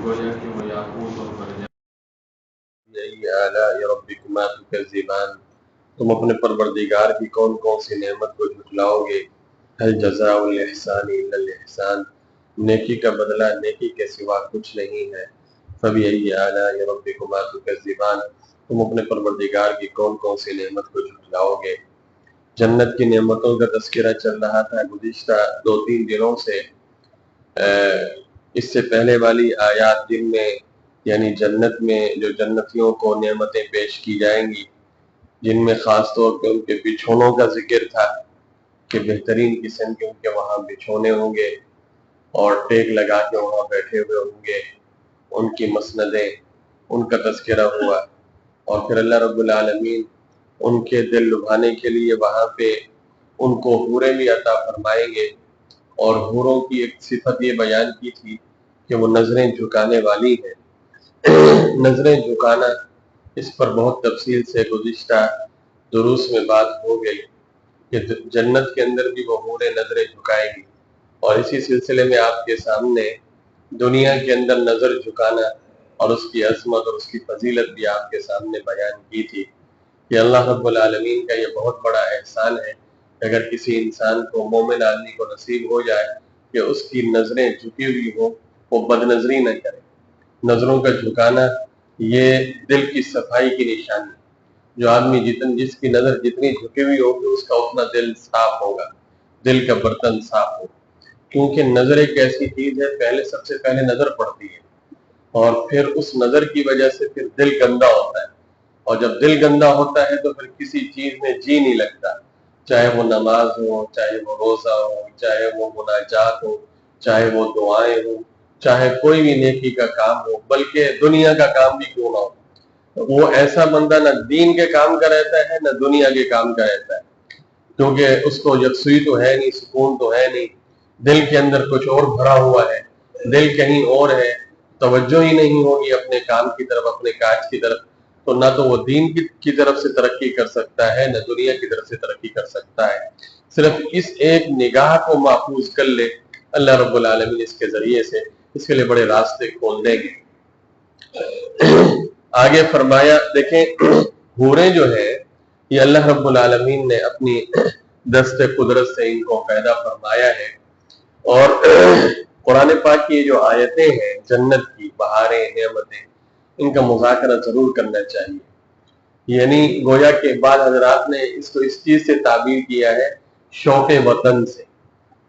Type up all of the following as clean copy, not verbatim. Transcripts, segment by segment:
گویا کہ وہ یاقوت اور مرجان آلاء ربکما تکذبان، تم اپنے پروردگار کی کون کون سی نعمت کو جھٹلاؤ گے؟ هل جزاء الاحسان الا الاحسان، نیکی کا بدلہ نیکی کے سوا کچھ نہیں ہے۔ فبأي آلاء ربکما تکذبان، تم اپنے پروردگار کی کون کون سی نعمت کو جھٹلاؤ گے؟ جنت کی نعمتوں کا تذکرہ چل رہا تھا گزشتہ 2-3 دنوں سے۔ اس سے پہلے والی آیات جن میں یعنی جنت میں جو جنتیوں کو نعمتیں پیش کی جائیں گی، جن میں خاص طور پہ ان کے بچھونوں کا ذکر تھا کہ بہترین قسم کے ان کے وہاں بچھونے ہوں گے اور ٹیک لگا کے وہاں بیٹھے ہوئے ہوں گے، ان کی مسندیں، ان کا تذکرہ ہوا۔ اور پھر اللہ رب العالمین ان کے دل لبھانے کے لیے وہاں پہ ان کو حوریں بھی عطا فرمائیں گے، اور حوروں کی ایک صفت یہ بیان کی تھی کہ وہ نظریں جھکانے والی ہیں۔ نظریں جھکانا، اس پر بہت تفصیل سے گزشتہ دروس میں بات ہو گئی کہ جنت کے اندر بھی وہ حوریں نظریں جھکائے گی، اور اسی سلسلے میں آپ کے سامنے دنیا کے اندر نظر جھکانا اور اس کی عظمت اور اس کی فضیلت بھی آپ کے سامنے بیان کی تھی کہ اللہ رب العالمین کا یہ بہت بڑا احسان ہے کہ اگر کسی انسان کو، مومن آدمی کو نصیب ہو جائے کہ اس کی نظریں جھکی ہوئی ہوں، وہ بد نظری نہ کرے۔ نظروں کا جھکانا یہ دل کی صفائی کی نشانی، جو آدمی جس کی نظر جتنی جھکی ہوئی ہوگی اس کا اتنا دل صاف ہوگا، دل کا برتن صاف ہوگا۔ کیونکہ نظر ایک ایسی چیز ہے، سب سے پہلے نظر پڑتی ہے، اور پھر اس نظر کی وجہ سے پھر دل گندا ہوتا ہے، اور جب دل گندا ہوتا ہے تو پھر کسی چیز میں جی نہیں لگتا، چاہے وہ نماز ہو، چاہے وہ روزہ ہو، چاہے وہ مناجات ہو، چاہے وہ دعائیں ہوں، چاہے کوئی بھی نیکی کا کام ہو، بلکہ دنیا کا کام بھی کیوں نہ ہو، وہ ایسا بندہ نہ دین کے کام کا رہتا ہے نہ دنیا کے کام کا رہتا ہے، کیونکہ اس کو یکسوئی تو ہے نہیں، سکون تو ہے نہیں، دل کے اندر کچھ اور بھرا ہوا ہے، دل کہیں اور ہے، توجہ ہی نہیں ہوگی اپنے کام کی طرف، اپنے کاج کی طرف، تو نہ تو وہ دین کی طرف سے ترقی کر سکتا ہے، نہ دنیا کی طرف سے ترقی کر سکتا ہے۔ صرف اس ایک نگاہ کو محفوظ کر لے، اللہ رب العالمین اس کے ذریعے سے اس کے لیے بڑے راستے کھول دیں گے۔ آگے فرمایا، دیکھیں حوریں جو ہے یہ اللہ رب العالمین نے اپنی دست قدرت سے ان کو پیدا فرمایا ہے، اور قرآن پاک کی جو آیتیں ہیں جنت کی، بہاریں، نعمتیں، ان کا مذاکرہ ضرور کرنا چاہیے۔ یعنی گویا کہ بعض حضرات نے اس کو اس چیز سے تعبیر کیا ہے، شوق وطن سے،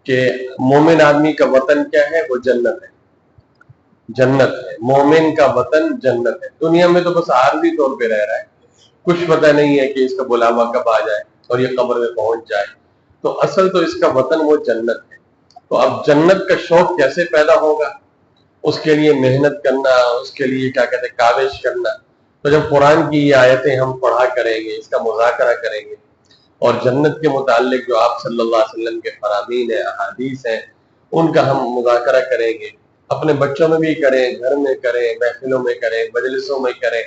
کہ مومن آدمی کا وطن کیا ہے؟ وہ جنت ہے، جنت ہے، مومن کا وطن جنت ہے۔ دنیا میں تو بس عارضی طور پہ رہ رہا ہے، کچھ پتہ نہیں ہے کہ اس کا بلاوا کب آ جائے اور یہ قبر میں پہنچ جائے، تو اصل تو اس کا وطن وہ جنت ہے۔ تو اب جنت کا شوق کیسے پیدا ہوگا؟ اس کے لیے محنت کرنا، اس کے لیے کیا کہتے ہیں، کاوش کرنا۔ تو جب قرآن کی یہ آیتیں ہم پڑھا کریں گے، اس کا مذاکرہ کریں گے، اور جنت کے متعلق جو آپ صلی اللہ علیہ وسلم کے فرامین ہیں، احادیث ہیں، ان کا ہم مذاکرہ کریں گے، اپنے بچوں میں بھی کریں، گھر میں کریں، محفلوں میں کریں، مجلسوں میں کریں،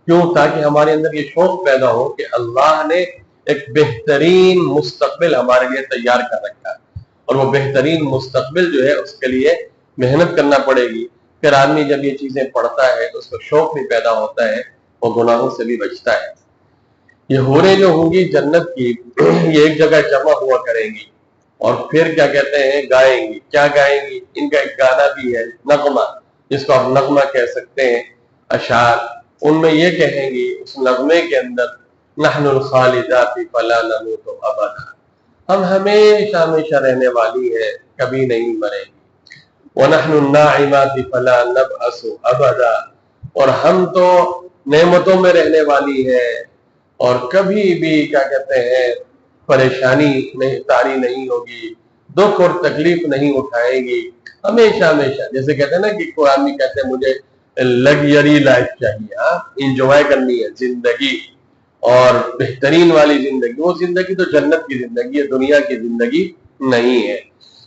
کیوں؟ تاکہ ہمارے اندر یہ شوق پیدا ہو کہ اللہ نے ایک بہترین مستقبل ہمارے لیے تیار کر رکھا ہے، اور وہ بہترین مستقبل جو ہے اس کے لیے محنت کرنا پڑے گی۔ پھر آدمی جب یہ چیزیں پڑھتا ہے تو اس کو شوق بھی پیدا ہوتا ہے، وہ گناہوں سے بھی بچتا ہے۔ یہ حوریں جو ہوں گی جنت کی، یہ ایک جگہ جمع ہوا کریں گی، اور پھر کیا کہتے ہیں، گائیں گی۔ کیا گائیں گی؟ ان کا ایک گانا بھی ہے، نغمہ، جس کو آپ نغمہ کہہ سکتے ہیں، اشعار۔ ان میں یہ کہیں گی اس نغمے کے اندر، نحن الخالدات فلا نموت ابدا، ہم ہمیشہ ہمیشہ رہنے والی ہے، کبھی نہیں مریں گی۔ وَنَحْنُ النَّاعِمَاتِ فَلَا نَبْعَثُ أَبَدًا، اور ہم تو نعمتوں میں رہنے والی ہے، اور کبھی بھی کیا کہتے ہیں پریشانی نہیں طاری نہیں ہوگی، دکھ اور تکلیف نہیں اٹھائے گی، ہمیشہ ہمیشہ۔ جیسے کہتے ہیں نا کہ کوئی آدمی کہتے ہیں مجھے لگژری لائف چاہیے، انجوائے کرنی ہے زندگی، اور بہترین والی زندگی، وہ زندگی تو جنت کی زندگی ہے، دنیا کی زندگی نہیں ہے۔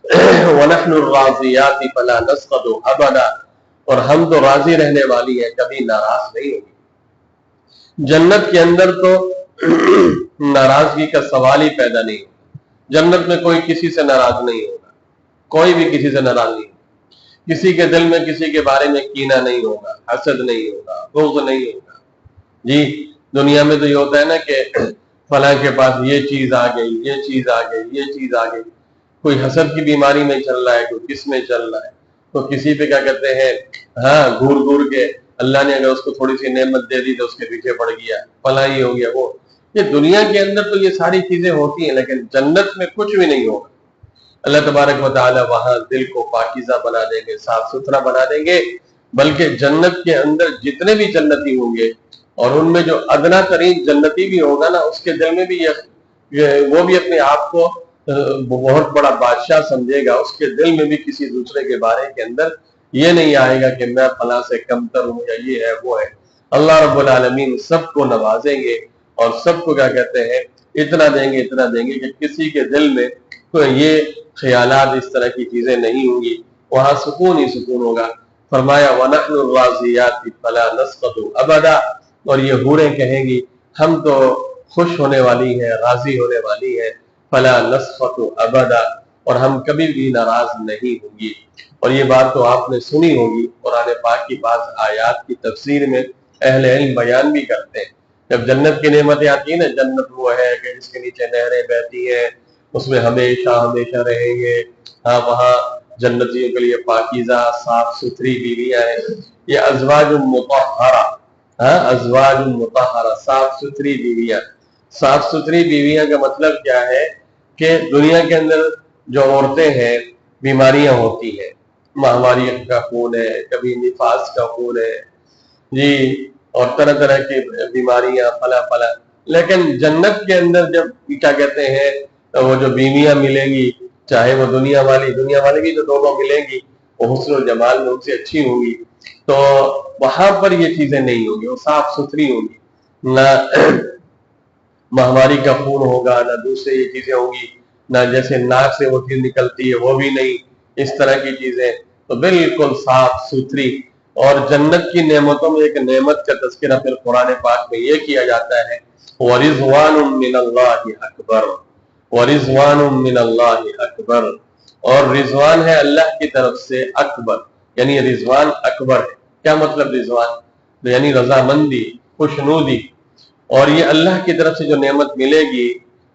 وَنَحْنُ الرَّاضِيَاتِ فَلَا نَسْخَطُ أَبَدًا، اور ہم تو راضی رہنے والی ہیں، کبھی ناراض نہیں ہوگی۔ جنت کے اندر تو ناراضگی کا سوال ہی پیدا نہیں ہوگا، جنت میں کوئی کسی سے ناراض نہیں ہوگا، کوئی بھی کسی سے ناراض نہیں ہوگا۔ کسی کے دل میں کسی کے بارے میں کینہ نہیں ہوگا، حسد نہیں ہوگا، بغض نہیں ہوگا۔ جی دنیا میں تو یہ ہوتا ہے نا کہ فلاں کے پاس یہ چیز آ گئی، یہ چیز آ گئی، یہ چیز آ گئی، کوئی حسد کی بیماری میں چل رہا ہے، کوئی کس میں چل رہا ہے، تو کسی پہ کیا کہتے ہیں ہاں گور گور کے اللہ نے اگر اس کو تھوڑی سی نعمت دے دی تو اس کے پیچھے پڑ گیا، فلاں ہی ہو گیا وہ۔ یہ دنیا کے اندر تو یہ ساری چیزیں ہوتی ہیں، لیکن جنت میں کچھ بھی نہیں ہوگا۔ اللہ تبارک و تعالی وہاں دل کو پاکیزہ بنا دیں گے، صاف ستھرا بنا دیں گے، بلکہ جنت کے اندر جتنے بھی جنتی ہوں گے، اور ان میں جو ادنا ترین جنتی بھی ہوگا نا، اس کے دل میں بھی وہ بھی اپنے آپ کو بہت بڑا بادشاہ سمجھے گا، اس کے دل میں بھی کسی دوسرے کے بارے کے اندر یہ نہیں آئے گا کہ میں فلاں سے کمتر ہوں یا یہ ہے وہ ہے۔ اللہ رب العالمین سب کو نوازیں گے اور سب کو کیا کہتے ہیں اتنا دیں گے کہ کسی کے دل میں یہ خیالات اس طرح کی چیزیں نہیں ہوں گی، وہاں سکون ہی سکون ہوگا۔ فرمایا وَنَحْنُ الرَّاضِيَاتِ فَلَا نَسْقَطُ أَبَدًا، اور یہ حوریں کہیں گی ہم تو خوش ہونے والی ہیں، راضی ہونے والی ہیں، فَلَا نَسْقَطُ أَبَدًا، اور ہم کبھی بھی ناراض نہیں ہوں گی۔ اور یہ بات تو آپ نے سنی ہوگی، قرآن پاک کی بعض آیات کی تفسیر میں اہل علم بیان بھی کرتے ہیں۔ جب جنت کی نعمتیں آتی ہیں نا، جنت وہ ہے کہ جس کے نیچے نہریں بہتی ہیں، اس میں ہمیشہ ہمیشہ رہیں گے، ہاں وہاں جنتیوں کے لیے پاکیزہ صاف ستھری بیویاں ہیں، یہ ازواج مطہرہ، ہاں ازواج مطہرہ، صاف ستھری بیویاں۔ صاف ستھری بیویاں کا مطلب کیا ہے کہ دنیا کے اندر جو عورتیں ہیں بیماریاں ہوتی ہیں، ماہواری کا خون ہے، کبھی نفاس کا خون ہے، جی اور طرح طرح کی بیماریاں فلا فلا، لیکن جنت کے اندر جب کیا کہتے ہیں وہ جو بیویاں ملیں گی، چاہے وہ دنیا والی بھی تو دونوں ملیں گی، وہ حسن و جمال میں ان سے اچھی ہوں گی، تو وہاں پر یہ چیزیں نہیں ہوں گی، وہ صاف ستھری ہوں گی، نہ ماہواری کا خون ہوگا، نہ دوسرے یہ چیزیں ہوں گی، نہ جیسے ناک سے وہ چیز نکلتی ہے وہ بھی نہیں، اس طرح کی چیزیں، تو بالکل صاف ستھری۔ اور جنت کی نعمتوں میں ایک نعمت کا تذکرہ پھر قرآن پاک میں یہ کیا جاتا ہے وَرِضْوَانٌ مِّنَ اللَّهِ أَكْبَرُ، وَرِضْوَانٌ مِّنَ اللَّهِ أَكْبَرُ، اور رضوان ہے اللہ کی طرف سے اکبر، یعنی رضوان اکبر ہے۔ کیا مطلب رضوان؟ یعنی رضامندی، خوشنودی، اور یہ اللہ کی طرف سے جو نعمت ملے گی،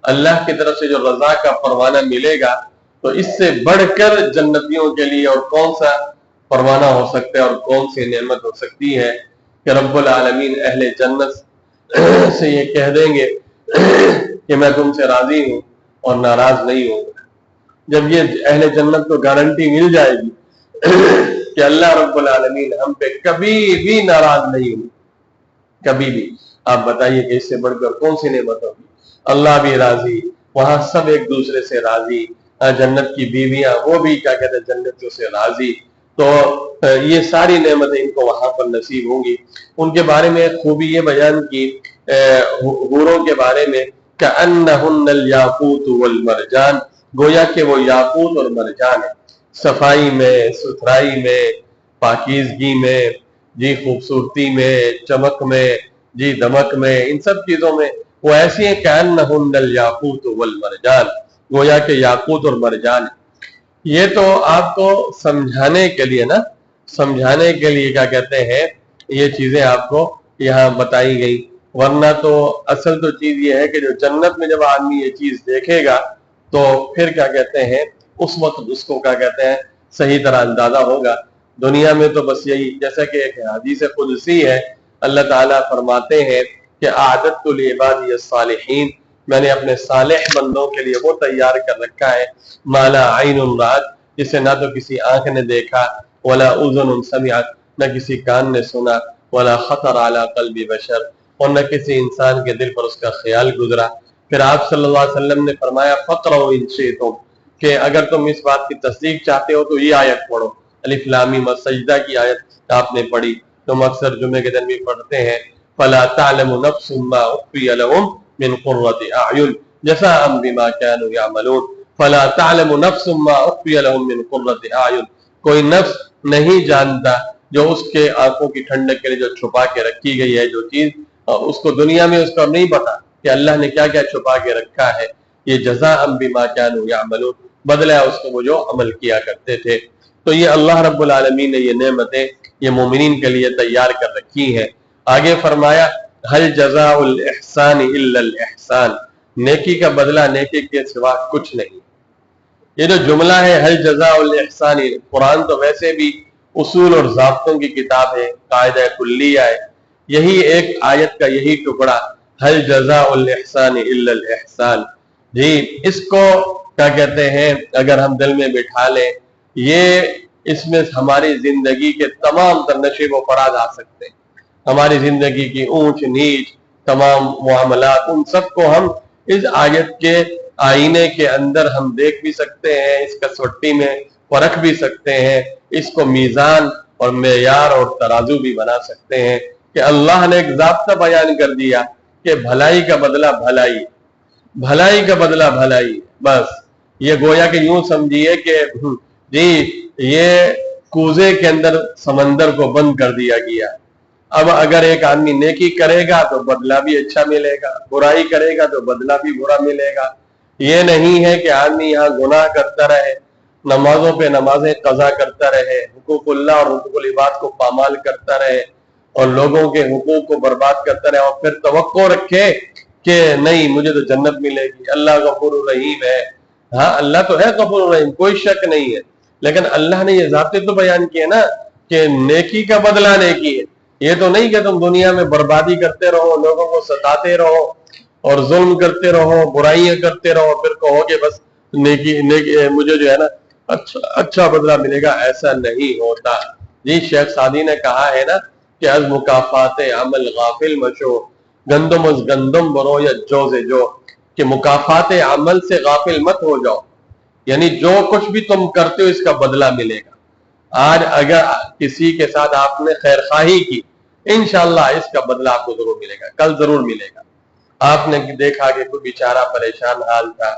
اللہ کی طرف سے جو رضا کا پروانہ ملے گا، تو اس سے بڑھ کر جنتیوں کے لیے اور کون سا پروانہ ہو سکتا ہے اور کون سی نعمت ہو سکتی ہے کہ رب العالمین اہل جنت سے یہ کہہ دیں گے کہ میں تم سے راضی ہوں اور ناراض نہیں ہوں۔ جب یہ اہل جنت کو گارنٹی مل جائے گی کہ اللہ رب العالمین ہم پہ کبھی بھی ناراض نہیں ہوں، کبھی بھی، آپ بتائیے کہ اس سے بڑھ کر کون سی نعمت ہوگی؟ اللہ بھی راضی، وہاں سب ایک دوسرے سے راضی، جنت کی بیویاں وہ بھی کیا کہتے ہیں جنتوں سے راضی، تو یہ ساری نعمتیں ان کو وہاں پر نصیب ہوں گی۔ ان کے بارے میں خوبی یہ بیان کی حوروں کے بارے میں کأنہن الیاقوت والمرجان، گویا کہ وہ یاقوت اور مرجان ہے، صفائی میں، ستھرائی میں، پاکیزگی میں، جی خوبصورتی میں، چمک میں، جی دمک میں، ان سب چیزوں میں وہ ایسی ہیں کأنہن الیاقوت والمرجان، گویا کہ یاقوت اور مرجان ہے۔ یہ تو آپ کو سمجھانے کے لیے نا، سمجھانے کے لیے کیا کہتے ہیں یہ چیزیں آپ کو یہاں بتائی گئی، ورنہ تو اصل تو چیز یہ ہے کہ جو جنت میں جب آدمی یہ چیز دیکھے گا تو پھر کیا کہتے ہیں اس وقت اس کو کیا کہتے ہیں صحیح طرح اندازہ ہوگا۔ دنیا میں تو بس یہی، جیسا کہ ایک حدیث قدسی ہے، اللہ تعالیٰ فرماتے ہیں کہ اعددت لعبادی الصالحین، میں نے اپنے صالح بندوں کے لیے وہ تیار کر رکھا ہے ما لا عین رأت، جسے نہ تو کسی آنکھ نے دیکھا، ولا اذن سمعت، نہ کسی کان نے سنا، ولا خطر علی قلب بشر، اور نہ کسی انسان کے دل پر اس کا خیال گزرا۔ پھر آپ صلی اللہ علیہ وسلم نے فرمایا فقرؤ ان شئتم، کہ اگر تم اس بات کی تصدیق چاہتے ہو تو یہ آیت پڑھو، الف لام میم السجدہ کی آیت آپ نے پڑھی، تم اکثر جمعے کے دن بھی پڑھتے ہیں، فلا تعلم نفس ما اخفی لهم من قرۃ اعین جزاء بما كانوا يعملون، فلا تعلم نفس ما اخفی لهم من قرۃ اعین، کوئی نفس نہیں جانتا جو اس کے آنکھوں کی ٹھنڈک کے لیے جو چھپا کے رکھی گئی ہے جو چیز، اس کو دنیا میں اس کو نہیں پتا کہ اللہ نے کیا کیا چھپا کے رکھا ہے، یہ جزاء بما كانوا يعملون، بدلہ اس کو وہ جو عمل کیا کرتے تھے۔ تو یہ اللہ رب العالمین نے یہ نعمتیں یہ مومنین کے لیے تیار کر رکھی ہیں۔ آگے فرمایا حل جزاء الاحسان الا الاحسان، نیکی کا بدلہ نیکی کے سوا کچھ نہیں۔ یہ جو جملہ ہے حل جزاء الاحسان، قرآن تو ویسے بھی اصول اور ضابطوں کی کتاب ہے، قاعدہ کلیہ ہے، یہی ایک آیت کا یہی ٹکڑا حل جزاء الاحسان الا الاحسان، جی اس کو کیا کہتے ہیں اگر ہم دل میں بٹھا لیں، یہ اس میں ہماری زندگی کے تمام تر نشیب و فراز آ سکتے ہیں، ہماری زندگی کی اونچ نیچ تمام معاملات ان سب کو ہم اس آیت کے آئینے کے اندر ہم دیکھ بھی سکتے ہیں، اس کسوٹی میں پرکھ بھی سکتے ہیں، اس کو میزان اور معیار اور ترازو بھی بنا سکتے ہیں کہ اللہ نے ایک ضابطہ بیان کر دیا کہ بھلائی کا بدلہ بھلائی، بھلائی کا بدلہ بھلائی، بس یہ گویا کہ یوں سمجھیے کہ جی یہ کوزے کے اندر سمندر کو بند کر دیا گیا، اب اگر ایک آدمی نیکی کرے گا تو بدلہ بھی اچھا ملے گا، برائی کرے گا تو بدلہ بھی برا ملے گا۔ یہ نہیں ہے کہ آدمی یہاں گناہ کرتا رہے، نمازوں پہ نمازیں قضا کرتا رہے، حقوق اللہ اور حقوق العباد کو پامال کرتا رہے اور لوگوں کے حقوق کو برباد کرتا رہے اور پھر توقع رکھے کہ نہیں مجھے تو جنت ملے گی، اللہ غفور الرحیم ہے۔ ہاں اللہ تو ہے غفور الرحیم، کوئی شک نہیں ہے، لیکن اللہ نے یہ ضابطے تو بیان کیے نا کہ نیکی کا بدلہ نیکی ہے، یہ تو نہیں کہ تم دنیا میں بربادی کرتے رہو، لوگوں کو ستاتے رہو اور ظلم کرتے رہو، برائیاں کرتے رہو، پھر کہو کہ بس نیکی مجھے جو ہے نا اچھا بدلہ ملے گا، ایسا نہیں ہوتا۔ جی شیخ سعدی نے کہا ہے نا کہ از مکافات عمل غافل مشو، گندم از گندم برو یا جو سے جو، کہ مکافات عمل سے غافل مت ہو جاؤ، یعنی جو کچھ بھی تم کرتے ہو اس کا بدلہ ملے گا۔ آج اگر کسی کے ساتھ آپ نے خیر خواہی کی، انشاءاللہ اس کا بدلہ آپ کو ضرور ملے گا، کل ضرور ملے گا۔ آپ نے دیکھا کہ کوئی بیچارہ پریشان حال تھا،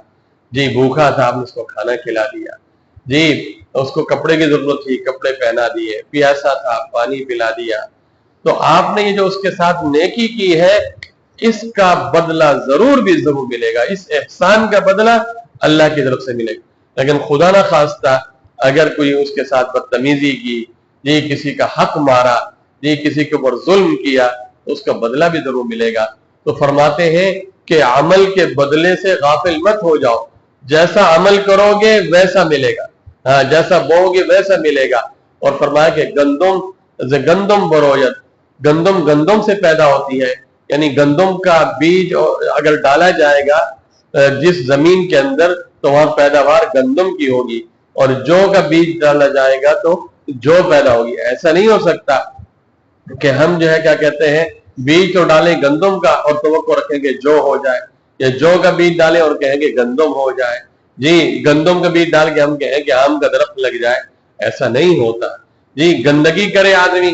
جی بھوکا تھا، آپ نے اس کو کھانا کھلا دیا، جی اس کو کپڑے کی ضرورت تھی کپڑے پہنا دیے، پیاسا تھا پانی پلا دیا، تو آپ نے یہ جو اس کے ساتھ نیکی کی ہے اس کا بدلہ ضرور بھی ضرور ملے گا، اس احسان کا بدلہ اللہ کی طرف سے ملے گا۔ لیکن خدا نہ خواستہ اگر کوئی اس کے ساتھ بدتمیزی کی، جی کسی کا حق مارا، جی کسی کے اوپر ظلم کیا، اس کا بدلہ بھی ضرور ملے گا۔ تو فرماتے ہیں کہ عمل کے بدلے سے غافل مت ہو جاؤ، جیسا عمل کرو گے ویسا ملے گا، ہاں جیسا بو گے ویسا ملے گا۔ اور فرمایا کہ گندم برویت، گندم گندم سے پیدا ہوتی ہے، یعنی گندم کا بیج اگر ڈالا جائے گا جس زمین کے اندر تو وہاں پیداوار گندم کی ہوگی، اور جو کا بیج ڈالا جائے گا تو جو پیدا ہوگی۔ ایسا نہیں ہو سکتا کہ ہم جو ہے کیا کہتے ہیں بیج تو ڈالیں گندم کا اور توقع رکھیں گے جو ہو جائے، یا جو کا بیج ڈالیں اور کہیں گے گندم ہو جائے، جی گندم کا بیج ڈال کے ہم کہیں کہ آم کا درخت لگ جائے، ایسا نہیں ہوتا۔ جی گندگی کرے آدمی،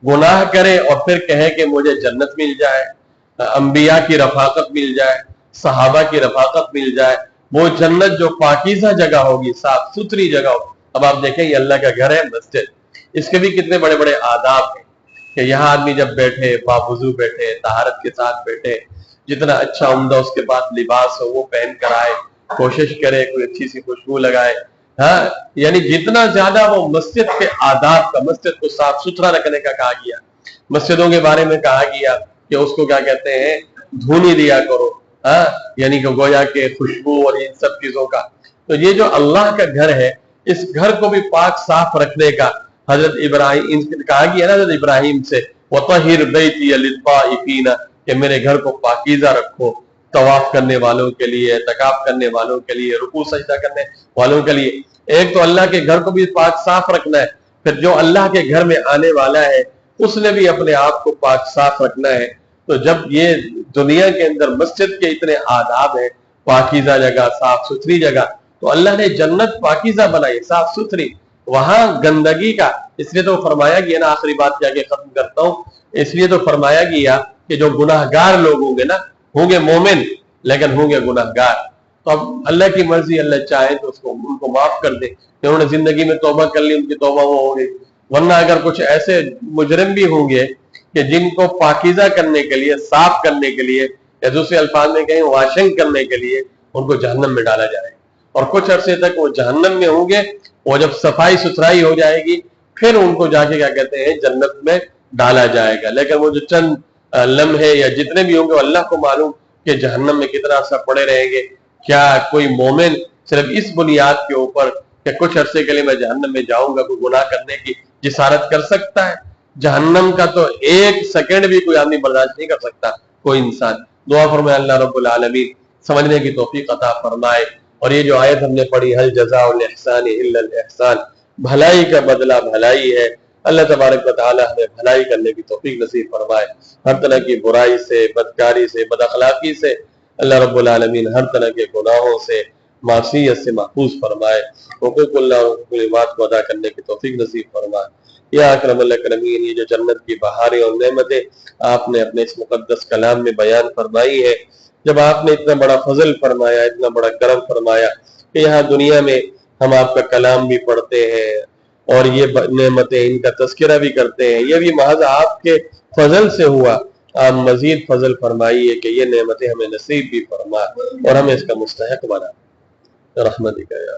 گناہ کرے اور پھر کہے کہ مجھے جنت مل جائے، انبیاء کی رفاقت مل جائے، صحابہ کی رفاقت مل جائے، وہ جنت جو پاکیزہ جگہ ہوگی، صاف ستھری جگہ ہوگی۔ اب آپ دیکھیں یہ اللہ کا گھر ہے مسجد، اس کے بھی کتنے بڑے بڑے آداب ہیں کہ یہاں آدمی جب بیٹھے باوضو بیٹھے، طہارت کے ساتھ بیٹھے، جتنا اچھا عمدہ اس کے پاس لباس ہو وہ پہن کر آئے، کوشش کرے کوئی اچھی سی خوشبو لگائے، ہاں یعنی جتنا زیادہ وہ مسجد کے آداب کا، مسجد کو صاف ستھرا رکھنے کا کہا گیا، مسجدوں کے بارے میں کہا گیا کہ اس کو کیا کہتے ہیں دھونی دیا کرو، ہاں یعنی کہ گویا کہ خوشبو اور ان سب چیزوں کا۔ تو یہ جو اللہ کا گھر ہے اس گھر کو بھی پاک صاف رکھنے کا حضرت ابراہیم کہا گیا نا حضرت ابراہیم سے، وَطَهِّرْ بَيْتِيَ لِلطَّائِفِينَ کہ میرے گھر کو پاکیزہ رکھو، طواف کرنے والوں کے لیے، اعتکاف کرنے والوں کے لیے، رکوع سجدہ کرنے والوں کے لیے۔ ایک تو اللہ کے گھر کو بھی پاک صاف رکھنا ہے، پھر جو اللہ کے گھر میں آنے والا ہے اس نے بھی اپنے آپ کو پاک صاف رکھنا ہے۔ تو جب یہ دنیا کے اندر مسجد کے اتنے آداب ہیں، پاکیزہ جگہ، صاف ستھری جگہ، تو اللہ نے جنت پاکیزہ بنائی، صاف ستھری، وہاں گندگی کا، اس لیے تو فرمایا گیا نا، آخری بات کیا کہ ختم کرتا ہوں، اس لیے تو فرمایا گیا کہ جو گناہگار لوگ ہوں گے نا، ہوں گے مومن لیکن ہوں گے گناہگار، تو اب اللہ کی مرضی، اللہ چاہے تو ان کو معاف کر دے کہ انہوں نے زندگی میں توبہ کر لی، ان کی توبہ وہ ہو گئی، ورنہ اگر کچھ ایسے مجرم بھی ہوں گے کہ جن کو پاکیزہ کرنے کے لیے، صاف کرنے کے لیے، یا دوسرے الفاظ میں کہیں واشنگ کرنے کے لیے ان کو جہنم میں ڈالا جائے، اور کچھ عرصے تک وہ جہنم میں ہوں گے، اور جب صفائی ستھرائی ہو جائے گی پھر ان کو جا کے کیا کہتے ہیں جنت میں ڈالا جائے گا۔ لیکن وہ جو چند لمحے یا جتنے بھی ہوں گے اللہ کو معلوم کہ جہنم میں کتنا عرصہ پڑے رہیں گے۔ کیا کوئی مومن صرف اس بنیاد کے اوپر کہ کچھ عرصے کے لیے میں جہنم میں جاؤں گا کوئی گناہ کرنے کی جسارت کر سکتا ہے؟ جہنم کا تو ایک سیکنڈ بھی کوئی آدمی برداشت نہیں کر سکتا، کوئی انسان۔ دعا فرمائے اللہ رب العالمین سمجھنے کی توفیق عطا فرمائے۔ اور یہ جو آیت ہم نے پڑھی حل جزاء الاحسان الا الاحسان، بھلائی کا بدلہ بھلائی ہے، اللہ تبارک و تعالی ہمیں بھلائی کرنے کی توفیق نصیب فرمائے، ہر طرح کی برائی سے، بدکاری سے، بد اخلاقی سے اللہ رب العالمین ہر طرح کے گناہوں سے، معصیت سے محفوظ فرمائے، حقوق اللہ و حقوق کو ادا کرنے کی توفیق نصیب فرمائے۔ یا اکرم الاکرمین، یہ جو جنت کی بہاریں اور نعمتیں آپ نے اپنے اس مقدس کلام میں بیان فرمائی ہے، جب آپ نے اتنا بڑا فضل فرمایا، اتنا بڑا کرم فرمایا کہ یہاں دنیا میں ہم آپ کا کلام بھی پڑھتے ہیں اور یہ نعمتیں ان کا تذکرہ بھی کرتے ہیں، یہ بھی محض آپ کے فضل سے ہوا۔ آپ مزید فضل فرمائیے کہ یہ نعمتیں ہمیں نصیب بھی فرما اور ہمیں اس کا مستحق بنا، رحمتک یا